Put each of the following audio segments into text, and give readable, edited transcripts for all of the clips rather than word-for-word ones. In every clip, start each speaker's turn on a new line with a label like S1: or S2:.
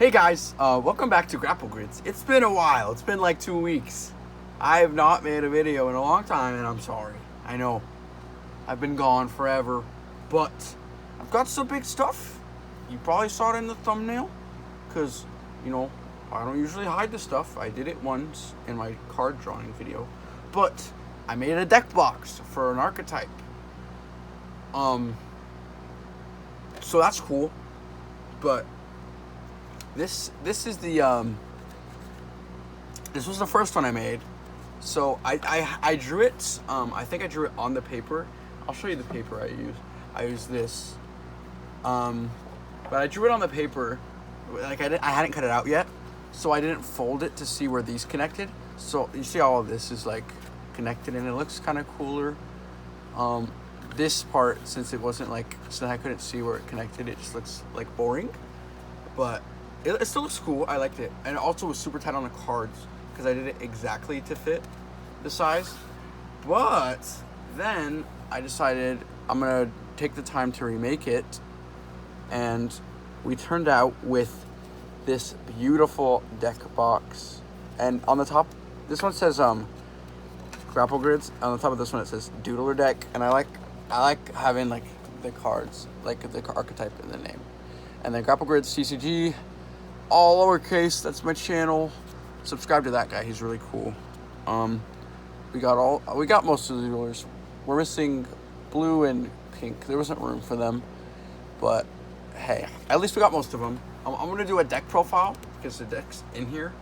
S1: Hey guys, welcome back to Grapple Grids. It's been a while. It's been like 2 weeks. I have not made a video in a long time, and I'm sorry. I know I've been gone forever, but I've got some big stuff. You probably saw it in the thumbnail, because, you know, I don't usually hide the stuff. I did it once in my card drawing video, but I made a deck box for an archetype. So that's cool, but this is the this was the first one I made. So I drew it. I think I drew it on the paper. I'll show you the paper I use. I use this. But I drew it on the paper. Like I hadn't cut it out yet, so I didn't fold it to see where these connected. So you see all of this is like connected, and it looks kind of cooler. This part, since it wasn't like, since I couldn't see where it connected, it just looks like boring. But it still looks cool. I liked it. And it also was super tight on the cards because I did it exactly to fit the size. But then I decided I'm going to take the time to remake it. And we turned out with this beautiful deck box. And on the top, this one says Grapple Grids. On the top of this one it says Doodler deck. And I like having like the cards, like the archetype in the name. And then Grapple Grids CCG, all lowercase. That's my channel. Subscribe to that guy. He's really cool. We got most of the Doodlers. We're missing blue and pink. There wasn't room for them, but hey, at least we got most of them. I'm gonna do a deck profile because the deck's in here,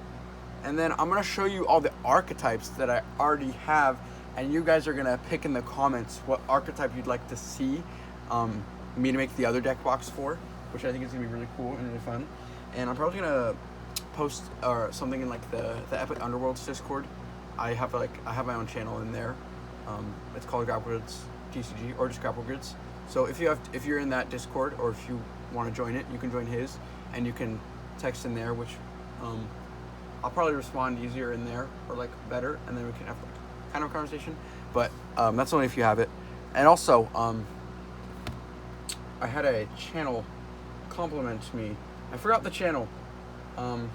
S1: and then I'm gonna show you all the archetypes that I already have, and you guys are gonna pick in the comments what archetype you'd like to see me to make the other deck box for, which I think is gonna be really cool and really fun. And I'm probably gonna post or something in like the Epic Underworlds Discord. I have my own channel in there. It's called Grapple Grids TCG or just Grapple Grids. So if you're in that Discord, or if you want to join it, you can join his, and you can text in there, which I'll probably respond easier in there, or like better, and then we can have like kind of a conversation. But that's only if you have it. And also I had a channel compliment me. I forgot the channel. I'm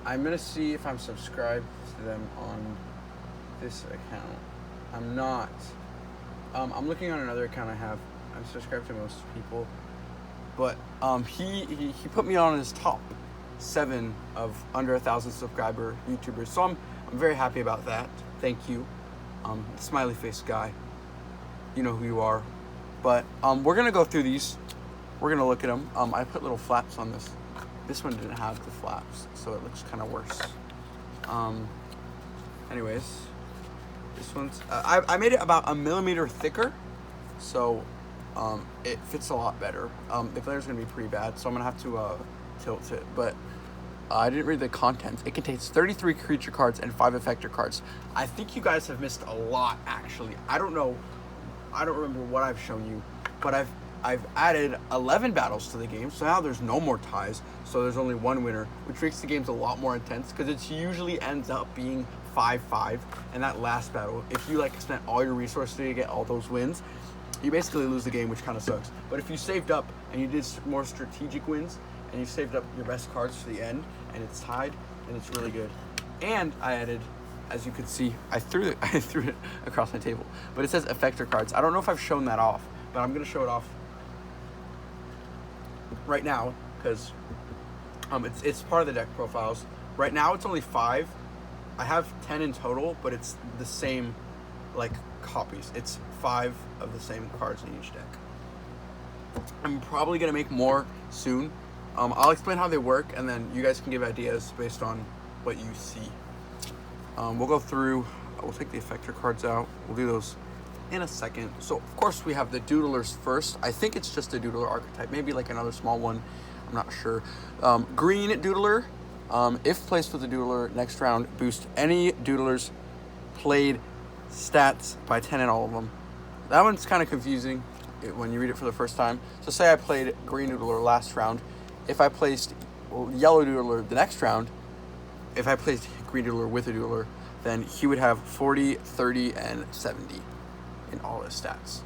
S1: gonna see if I'm subscribed to them on this account. I'm not. I'm looking on another account I have. I'm subscribed to most people, but he put me on his top 7 of under 1,000 subscriber YouTubers. So I'm very happy about that. Thank you, smiley face guy. You know who you are. But we're gonna go through these. We're gonna look at them. I put little flaps on this. This one didn't have the flaps, so it looks kind of worse. Anyways, this one's I made it about 1 millimeter thicker, so it fits a lot better. The glare is gonna be pretty bad, so I'm gonna have to tilt it. But I didn't read the contents. It contains 33 creature cards and 5 effector cards. I think you guys have missed a lot, actually. I don't know. I don't remember what I've shown you, but I've added 11 battles to the game, so now there's no more ties, so there's only one winner, which makes the games a lot more intense, because it usually ends up being 5-5, and that last battle, if you like spent all your resources to get all those wins, you basically lose the game, which kind of sucks. But if you saved up and you did more strategic wins, and you saved up your best cards to the end, and it's tied, and it's really good. And I added, as you can see, I threw it across my table, but it says effector cards. I don't know if I've shown that off, but I'm gonna show it off right now, because it's part of the deck profiles. Right now it's only 5. I have 10 in total, but it's the same like copies. It's 5 of the same cards in each deck. I'm probably gonna make more soon. I'll explain how they work, and then you guys can give ideas based on what you see. We'll go through. We'll take the effector cards out. We'll do those in a second. So of course we have the Doodlers first. I think it's just a Doodler archetype, maybe like another small one, I'm not sure. Green Doodler, if placed with the Doodler next round, boost any Doodlers played stats by 10 in all of them. That one's kind of confusing when you read it for the first time. So say I played Green Doodler last round. If I placed Yellow Doodler the next round, if I placed Green Doodler with a Doodler, then he would have 40, 30, and 70 in all his stats.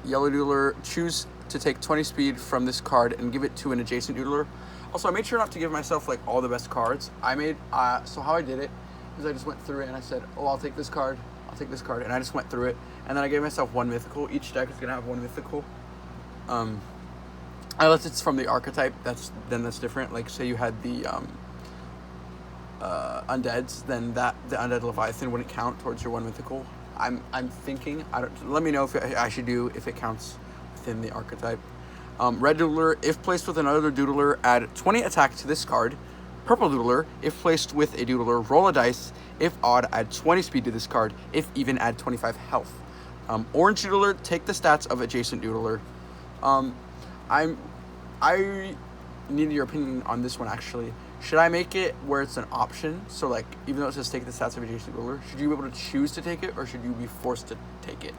S1: Yellow Doodler, choose to take 20 speed from this card and give it to an adjacent doodler. Also, I made sure not to give myself like all the best cards. I made, so how I did it is I just went through it and I said, oh, I'll take this card, and I just went through it. And then I gave myself one mythical. Each deck is going to have one mythical. Unless it's from the archetype, that's different. Like, say you had the undeads, then the undead Leviathan wouldn't count towards your one mythical. I'm thinking, let me know if it counts within the archetype. Red Doodler, if placed with another Doodler, add 20 attack to this card. Purple Doodler, if placed with a Doodler, roll a dice. If odd, add 20 speed to this card. If even, add 25 health. Orange Doodler, take the stats of adjacent Doodler. I need your opinion on this one, actually. Should I make it where it's an option? So, like, even though it says take the stats of adjacent Doodler, should you be able to choose to take it, or should you be forced to take it?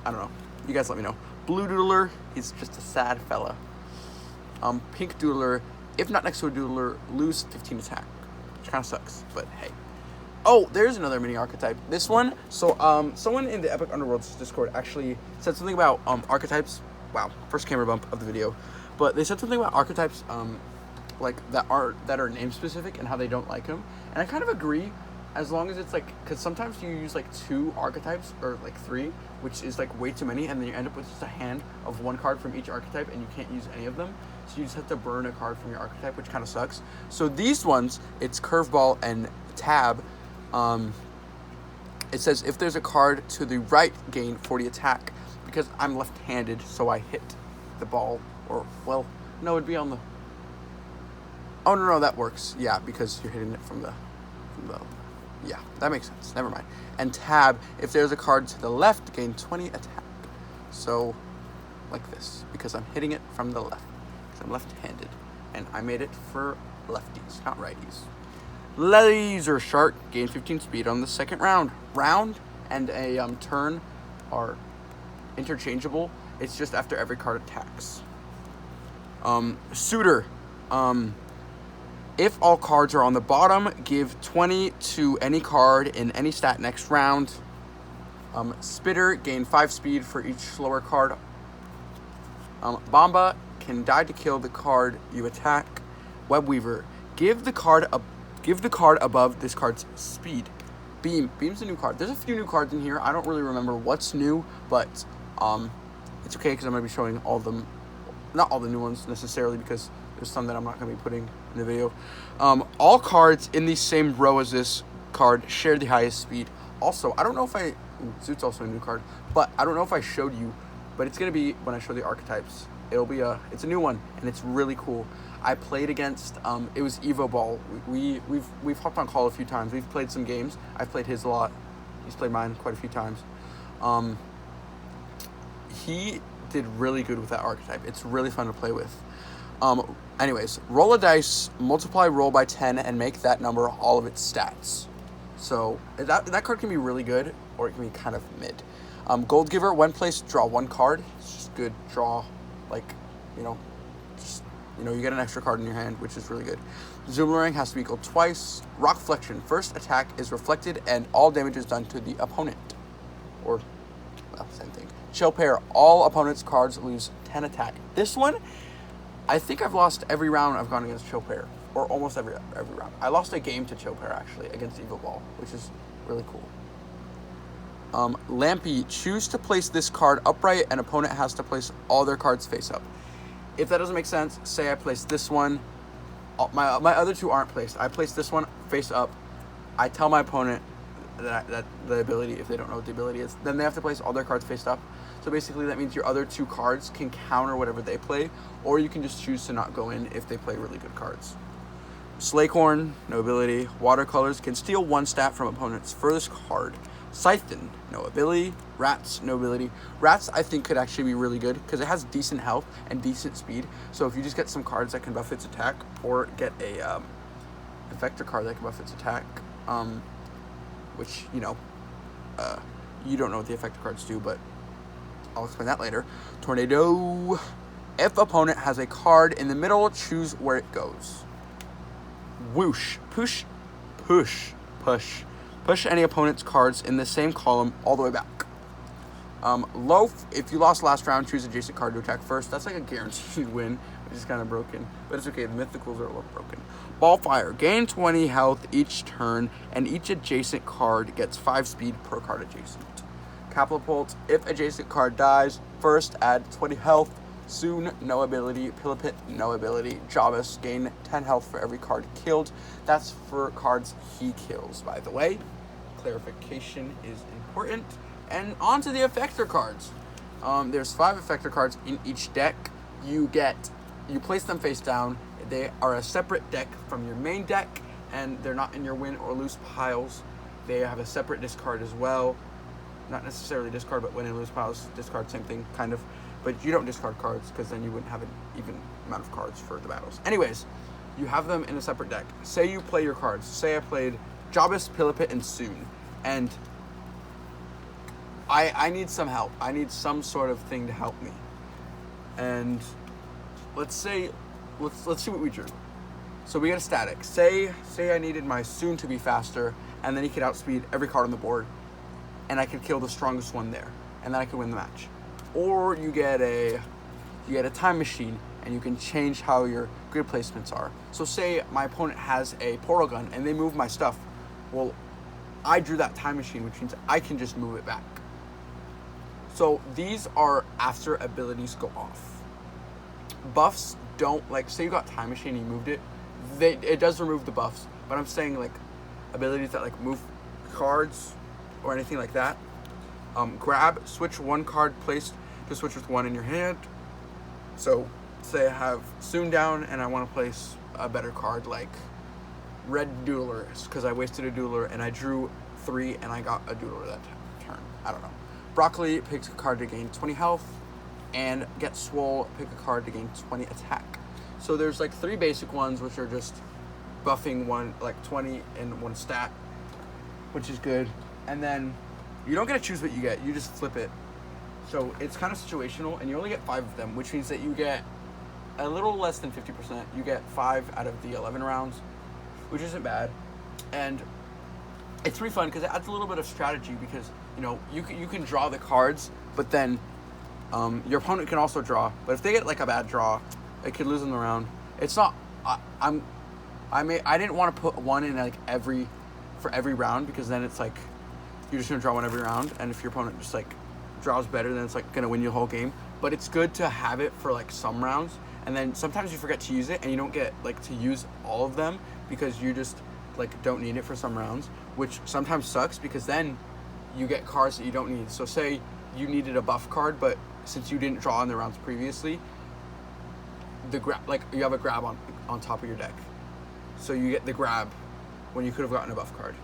S1: I don't know. You guys let me know. Blue Doodler, he's just a sad fella. Pink Doodler, if not next to a Doodler, lose 15 attack. Which kind of sucks, but hey. Oh, there's another mini archetype. This one, so someone in the Epic Underworlds Discord actually said something about archetypes. Wow, first camera bump of the video. But they said something about archetypes like that are name specific and how they don't like them. And I kind of agree, as long as it's like, because sometimes you use like 2 archetypes or like 3, which is like way too many, and then you end up with just a hand of 1 card from each archetype and you can't use any of them. So you just have to burn a card from your archetype, which kind of sucks. So these ones, it's Curveball and Tab. It says if there's a card to the right, gain 40 attack. Because I'm left-handed, so I hit the ball, or, well, no, it'd be on the, oh, no, that works, yeah, because you're hitting it from the, yeah, that makes sense, never mind. And Tab, if there's a card to the left, gain 20 attack. So, like this, because I'm hitting it from the left, because I'm left-handed, and I made it for lefties, not righties. Laser Shark, gain 15 speed on the second round. Round and a turn are interchangeable. It's just after every card attacks. Suitor, if all cards are on the bottom, give 20 to any card in any stat next round. Spitter, gain 5 speed for each slower card. Bomba can die to kill the card you attack. Webweaver, give the card above this card's speed. Beam's a new card. There's a few new cards in here. I don't really remember what's new, but it's okay because I'm going to be showing all of them. Not all the new ones necessarily, because there's some that I'm not going to be putting in the video. All cards in the same row as this card share the highest speed. Also, I don't know if Zoot's also a new card, but I don't know if I showed you, but it's going to be when I show the archetypes. It's a new one, and it's really cool. I played against, it was Evo Ball. We've hopped on call a few times. We've played some games. I've played his a lot. He's played mine quite a few times. He did really good with that archetype. It's really fun to play with. Anyways, roll a dice, multiply roll by 10, and make that number all of its stats. So that card can be really good, or it can be kind of mid. Gold Giver, when placed, draw 1 card. It's just good draw, like, you get an extra card in your hand, which is really good. Zoomerang has to be equal twice. Rock Flexion, first attack is reflected and all damage is done to the opponent. Or, well, same thing. Chill Pair, all opponents' cards lose 10 attack. This one, I think I've lost every round I've gone against Chill Pair, or almost every round. I lost a game to Chill Pair, actually, against Evo Ball, which is really cool. Lampy, choose to place this card upright and opponent has to place all their cards face up. If that doesn't make sense, say I place this one. My other 2 aren't placed. I place this one face up. I tell my opponent that the ability, if they don't know what the ability is, then they have to place all their cards face up. So basically that means your other 2 cards can counter whatever they play, or you can just choose to not go in if they play really good cards. Slakehorn, no ability. Watercolors can steal 1 stat from opponent's furthest card. Scythen, no ability. Rats, no ability. Rats, I think, could actually be really good because it has decent health and decent speed. So if you just get some cards that can buff its attack, or get a Effector card that can buff its attack, which, you don't know what the Effector cards do, but I'll explain that later. Tornado, if opponent has a card in the middle, choose where it goes. Whoosh, push. Push any opponent's cards in the same column all the way back. Loaf, if you lost last round, choose adjacent card to attack first. That's like a guaranteed win, which is kind of broken. But it's okay, the mythicals are a little broken. Ballfire, gain 20 health each turn, and each adjacent card gets 5 speed per card adjacent. Catapult, if adjacent card dies, first add 20 health. Soon, no ability. Pillipit, no ability. Jabus, gain 10 health for every card killed. That's for cards he kills, by the way. Clarification is important. And on to the Aector cards. There's 5 Aector cards in each deck. You place them face down. They are a separate deck from your main deck, and they're not in your win or lose piles. They have a separate discard as well. Not necessarily discard, but win and lose piles, discard, same thing, kind of. But you don't discard cards, because then you wouldn't have an even amount of cards for the battles. Anyways, you have them in a separate deck. Say you play your cards. Say I played Jabus, Pillipit, and Soon. And I need some help. I need some sort of thing to help me. And let's see what we drew. So we got a static. Say I needed my Soon to be faster, and then he could outspeed every card on the board, and I could kill the strongest one there, and then I could win the match. Or you get a time machine, and you can change how your grid placements are. So say my opponent has a portal gun, and they move my stuff. Well, I drew that time machine, which means I can just move it back. So these are after abilities go off. Buffs don't, like, say you got time machine and you moved it, it does remove the buffs, but I'm saying like abilities that like move cards or anything like that. Grab, switch one card placed to switch with one in your hand. So say I have Soon down and I want to place a better card like red Doodlers, because I wasted a Doodler and I drew 3 and I got a Doodler that turn. I don't know. Broccoli, picks a card to gain 20 health, and Get Swole, pick a card to gain 20 attack. So there's like 3 basic ones, which are just buffing one, like 20 in one stat, which is good. And then you don't get to choose what you get, you just flip it. So it's kind of situational, and you only get 5 of them, which means that you get a little less than 50%. You get 5 out of the 11 rounds, which isn't bad. And it's really fun because it adds a little bit of strategy, because you know you can draw the cards, but then your opponent can also draw. But if they get like a bad draw, they could lose in the round. It's not. I didn't want to put one in like for every round, because then it's like you're just gonna draw one every round, and if your opponent just like draws better, then it's like gonna win you the whole game. But it's good to have it for like some rounds, and then sometimes you forget to use it, and you don't get like to use all of them because you just like don't need it for some rounds, which sometimes sucks, because then you get cards that you don't need. So say you needed a buff card, but since you didn't draw in the rounds previously, like you have a grab on top of your deck, so you get the grab when you could have gotten a buff card.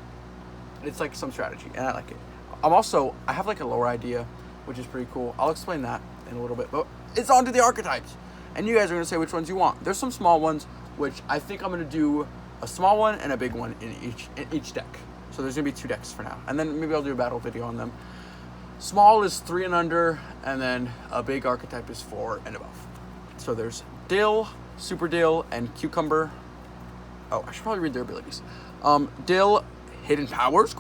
S1: It's like some strategy, and I like it. I have like a lore idea, which is pretty cool. I'll explain that in a little bit, but it's on to the archetypes, and you guys are gonna say which ones you want. There's some small ones, which I think I'm gonna do a small one and a big one in each deck. So there's gonna be 2 decks for now, and then maybe I'll do a battle video on them. Small is 3 and under, and then a big archetype is 4 and above. So there's Dill, Super Dill, and Cucumber. Oh, I should probably read their abilities. Dill, Hidden Powers, ?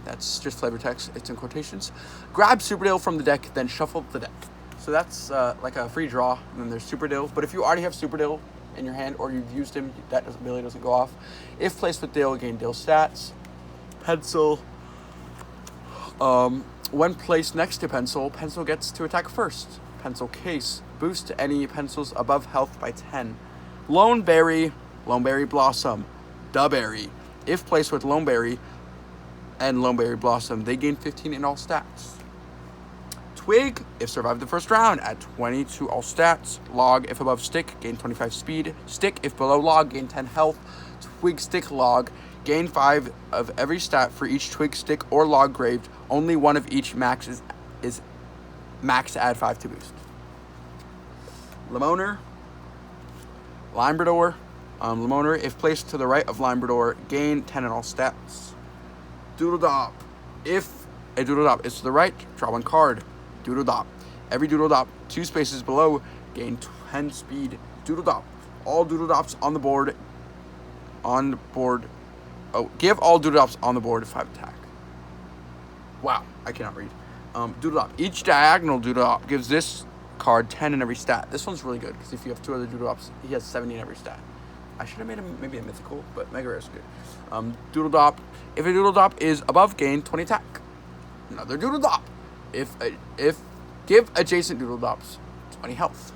S1: That's just flavor text, it's in quotations. Grab Super Dill from the deck, then shuffle the deck. So that's like a free draw, and then there's Super Dill. But if you already have Super Dill in your hand, or you've used him, that ability doesn't go off. If placed with Dill, gain Dill stats. Pencil. When placed next to Pencil, Pencil gets to attack first. Pencil Case, boost any pencils above health by 10. Lone Berry Blossom, Berry. If placed with Lone Berry and Lone Berry Blossom, they gain 15 in all stats. Twig, if survived the first round, add 20 to all stats. Log, if above Stick, gain 25 speed. Stick, if below Log, gain 10 health. Twig, Stick, Log, gain 5 of every stat for each Twig, Stick, or Log graved. Only one of each max is max to add 5 to boost. Limoner, Limbrador. Limoner, if placed to the right of Limbrador, gain 10 in all stats. Doodledop, if a Doodledop is to the right, draw 1 card. Doodledop, every Doodledop 2 spaces below, gain 10 speed. Doodledop, all Doodledops on the board. Give all Doodledops on the board 5 attack. Wow, I cannot read. Doodle Dop. Each diagonal Doodle Dop gives this card 10 in every stat. This one's really good because if you have 2 other Doodle Dops, he has 70 in every stat. I should have made him maybe a mythical, but Mega Rare is good. Doodle Dop. If a Doodle Dop is above, gain 20 attack. Another Doodle Dop. If give adjacent Doodle Dops 20 health.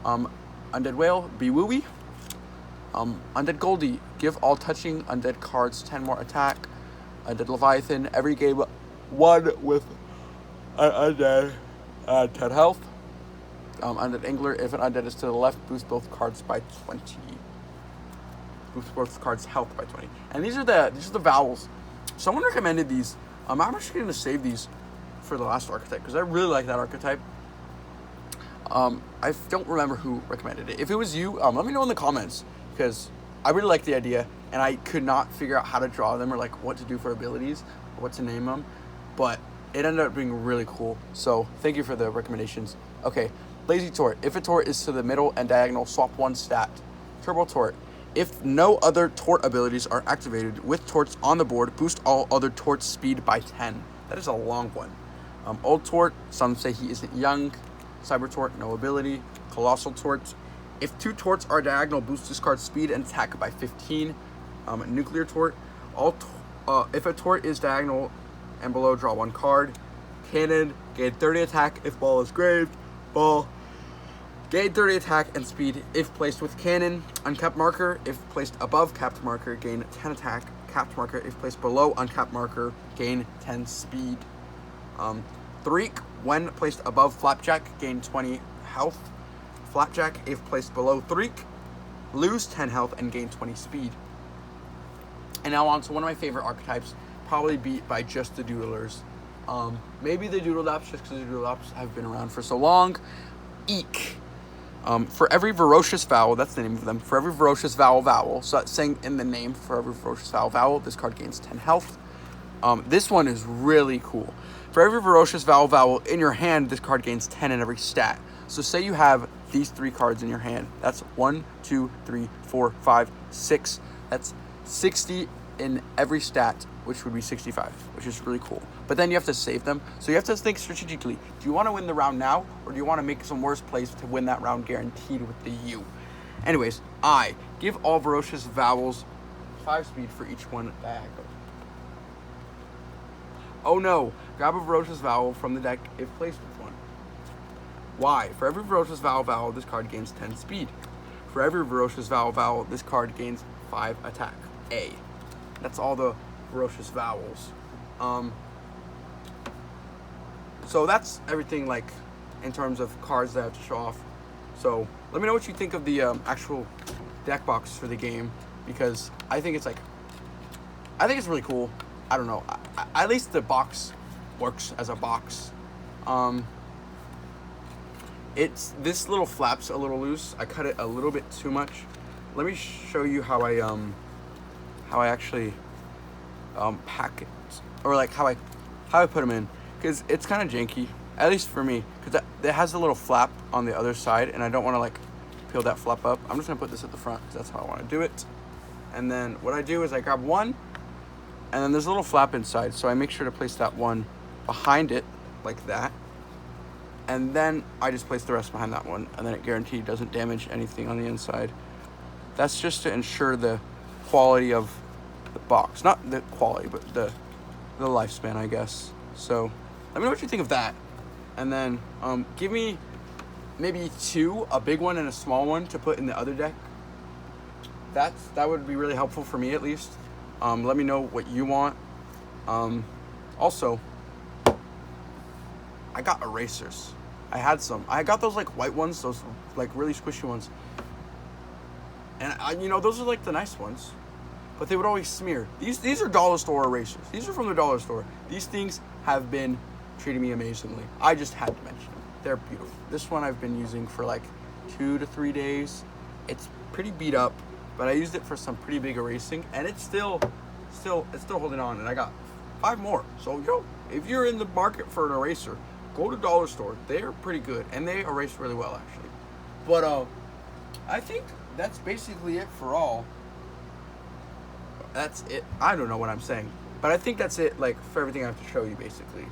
S1: Undead Whale, be wooey. Undead Goldie, give all touching undead cards 10 more attack. Undead Leviathan, every game 1 with an undead 10 health. Undead Angler, if an undead is to the left, boost both cards by 20. Boost both cards' health by 20. And these are the vowels. Someone recommended these. I'm actually going to save these for the last archetype because I really like that archetype. I don't remember who recommended it. If it was you, let me know in the comments because I really like the idea and I could not figure out how to draw them or like what to do for abilities or what to name them, but it ended up being really cool. So thank you for the recommendations. Okay, Lazy Tort. If a Tort is to the middle and diagonal, swap 1 stat. Turbo Tort. If no other Tort abilities are activated with Torts on the board, boost all other Torts speed by 10. That is a long one. Old Tort. Some say he isn't young. Cyber Tort, no ability. Colossal Tort. If 2 Torts are diagonal, boost this card's speed and attack by 15. Nuclear Tort. If a Tort is diagonal and below, draw 1 card. Cannon, gain 30 attack if ball is graved. Ball, gain 30 attack and speed if placed with cannon. Uncapped Marker, if placed above capped marker, gain 10 attack. Capped Marker, if placed below uncapped marker, gain 10 speed. Threek, when placed above Flapjack, gain 20 health. Flapjack, if placed below Threek, lose 10 health and gain 20 speed. And now on to one of my favorite archetypes, probably beat by just the Doodlers. Maybe the Doodle Dops, just because the Doodle Dops have been around for so long. Eek. For every ferocious vowel, that's the name of them. For every ferocious vowel, so that's saying in the name, for every ferocious vowel, this card gains 10 health. This one is really cool. For every ferocious vowel in your hand, this card gains 10 in every stat. So say you have these 3 cards in your hand. That's 1, 2, 3, 4, 5, 6. That's 60 in every stat, which would be 65, which is really cool. But then you have to save them. So you have to think strategically. Do you want to win the round now, or do you want to make some worse plays to win that round guaranteed with the U? Anyways, I give all ferocious vowels 5 speed for each one diagonal. Oh no, grab a ferocious vowel from the deck if placed with one. Y, for every ferocious vowel, this card gains 10 speed. For every ferocious vowel, this card gains 5 attack. A. That's all the ferocious vowels. So that's everything, like, in terms of cards that I have to show off. So let me know what you think of the actual deck box for the game, because I think it's really cool. I don't know. At least the box works as a box. It's this little flap's a little loose. I cut it a little bit too much. Let me show you how I actually pack it, or like how I put them in, because it's kind of janky, at least for me, because it has a little flap on the other side, and I don't want to like peel that flap up. I'm just gonna put this at the front because that's how I want to do it. And then what I do is I grab one, and then there's a little flap inside, so I make sure to place that one behind it like that, and then I just place the rest behind that one, and then it guaranteed doesn't damage anything on the inside. That's just to ensure the quality of the box, not the quality, but the lifespan, I guess. So let me know what you think of that, and then give me maybe 2, a big one and a small one, to put in the other deck. That would be really helpful for me, at least. Let me know what you want. Also, I got erasers. I had some. I got those like white ones, those like really squishy ones. And those are like the nice ones, but they would always smear. These are dollar store erasers. These are from the dollar store. These things have been treating me amazingly. I just had to mention them. They're beautiful. This one I've been using for like 2 to 3 days. It's pretty beat up, but I used it for some pretty big erasing, and it's still holding on. And I got 5 more. So if you're in the market for an eraser, go to dollar store. They're pretty good, and they erase really well actually. But I think that's basically it for all. That's it. I don't know what I'm saying, but I think that's it, like, for everything I have to show you, basically.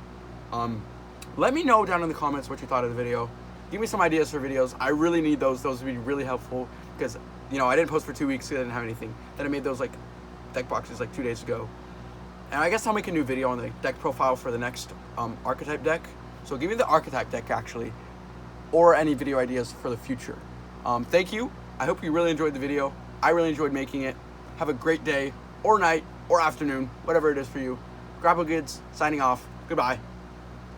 S1: Let me know down in the comments what you thought of the video. Give me some ideas for videos. I really need those. Those would be really helpful because, you know, I didn't post for 2 weeks because I didn't have anything. Then I made those like deck boxes like 2 days ago. And I guess I'll make a new video on the deck profile for the next Archetype deck. So give me the Archetype deck actually, or any video ideas for the future. Thank you. I hope you really enjoyed the video. I really enjoyed making it. Have a great day or night or afternoon, whatever it is for you. Grapple Goods signing off. Goodbye.